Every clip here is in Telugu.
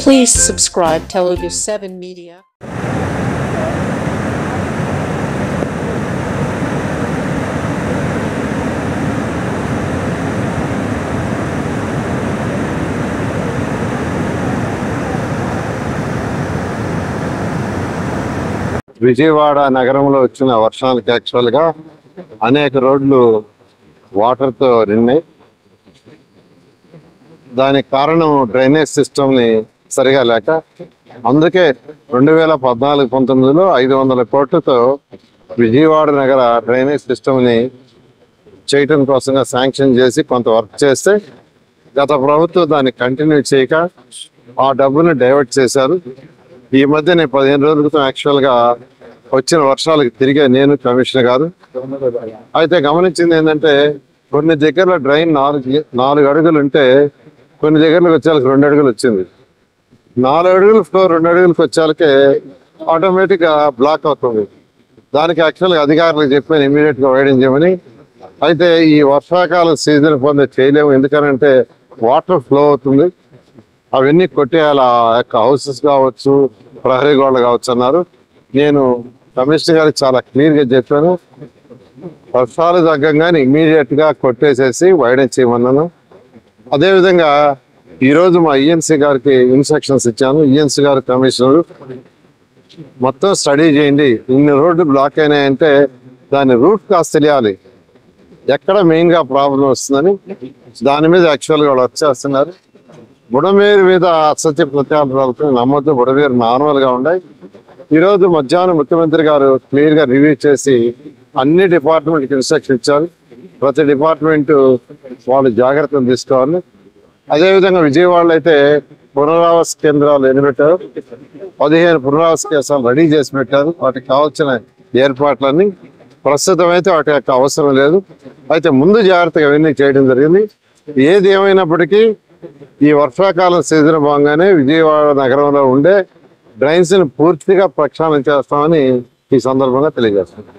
Please subscribe Telugu 7 Media. Vijayawada నగరంలో వచ్చిన వర్షానికి యాక్చువల్గా అనేక రోడ్లు వాటర్తో నిండాయి. దానికి కారణం డ్రైనేజ్ సిస్టమ్ని సరిగా లేక, అందుకే 2014-19లో 500 కోట్లతో విజయవాడ నగర డ్రైనేజ్ సిస్టమ్ని చేయటం కోసంగా శాంక్షన్ చేసి కొంత వర్క్ చేస్తే గత ప్రభుత్వం దాన్ని కంటిన్యూ చేయక ఆ డబ్బుని డైవర్ట్ చేశారు. ఈ మధ్య నేను 15 రోజుల క్రితం యాక్చువల్గా వచ్చిన వర్షాలకు తిరిగే నేను కమిషనర్ గారు అయితే గమనించింది ఏంటంటే, కొన్ని దగ్గరలో డ్రైన్ 4 అడుగులు ఉంటే కొన్ని దగ్గరలకు వచ్చేళ్ళకి 2 అడుగులు వచ్చింది. 4 అడుగులు ఫ్లోర్ 2 అడుగులకు వచ్చేళ్ళకే ఆటోమేటిక్గా బ్లాక్ అవుతుంది. దానికి యాక్చువల్గా అధికారులకు చెప్పాను ఇమీడియట్గా వైడెన్ చేయమని. అయితే ఈ వర్షాకాలం సీజన్ పొందే చేయలేము, ఎందుకనంటే వాటర్ ఫ్లో అవుతుంది. అవన్నీ కొట్టేయాలి, ఆ యొక్క హౌసెస్ కావచ్చు, ప్రహరీ గోడలు కావచ్చు అన్నారు. నేను కమిషనర్ గారికి చాలా క్లియర్గా చెప్పాను, వర్షాలు తగ్గంగానే ఇమీడియట్గా కొట్టేసేసి వైడెన్ చేయమన్నాను. అదేవిధంగా ఈరోజు మా ఈఎన్సీ గారికి ఇన్స్ట్రక్షన్స్ ఇచ్చాను. ఈఎన్సీ గారు కమిషనర్ మొత్తం స్టడీ చేయండి, ఇన్ని రోడ్లు బ్లాక్ అయినాయంటే దాని రూట్ కాస్త తెలియాలి, ఎక్కడ మెయిన్గా ప్రాబ్లం వస్తుందని. దాని మీద యాక్చువల్గా వాళ్ళు వచ్చేస్తున్నారు. బుడమేరు మీద అసత్య ప్రత్యాలు నమ్మొద్దు, బుడమేరు నార్మల్గా ఉన్నాయి. ఈరోజు మధ్యాహ్నం ముఖ్యమంత్రి గారు క్లియర్గా రివ్యూ చేసి అన్ని డిపార్ట్మెంట్కి ఇన్స్ట్రక్షన్ ఇచ్చారు. ప్రతి డిపార్ట్మెంట్ వాళ్ళు జాగ్రత్తలు తీసుకోవాలి. అదేవిధంగా విజయవాడలో అయితే పునరావాస కేంద్రాలు ఎన్ని పెట్టారు, 15 పునరావాస కేంద్రాలు రెడీ చేసి పెట్టారు. వాటికి కావాల్సిన ఏర్పాట్లన్నీ ప్రస్తుతం అయితే వాటి యొక్క అవసరం లేదు. అయితే ముందు జాగ్రత్తగా అవన్నీ చేయడం జరిగింది. ఏది ఏమైనప్పటికీ ఈ వర్షాకాలం సీజన్ భాగంగానే విజయవాడ నగరంలో ఉండే డ్రైన్స్ ని పూర్తిగా ప్రక్షాళన చేస్తామని ఈ సందర్భంగా తెలియజేస్తున్నాం.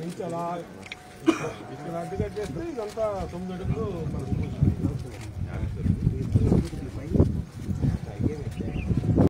నుంచి అలా ఇక్కడ అడ్డుగా చేస్తే ఇదంతా 9 అడుగులు మనకి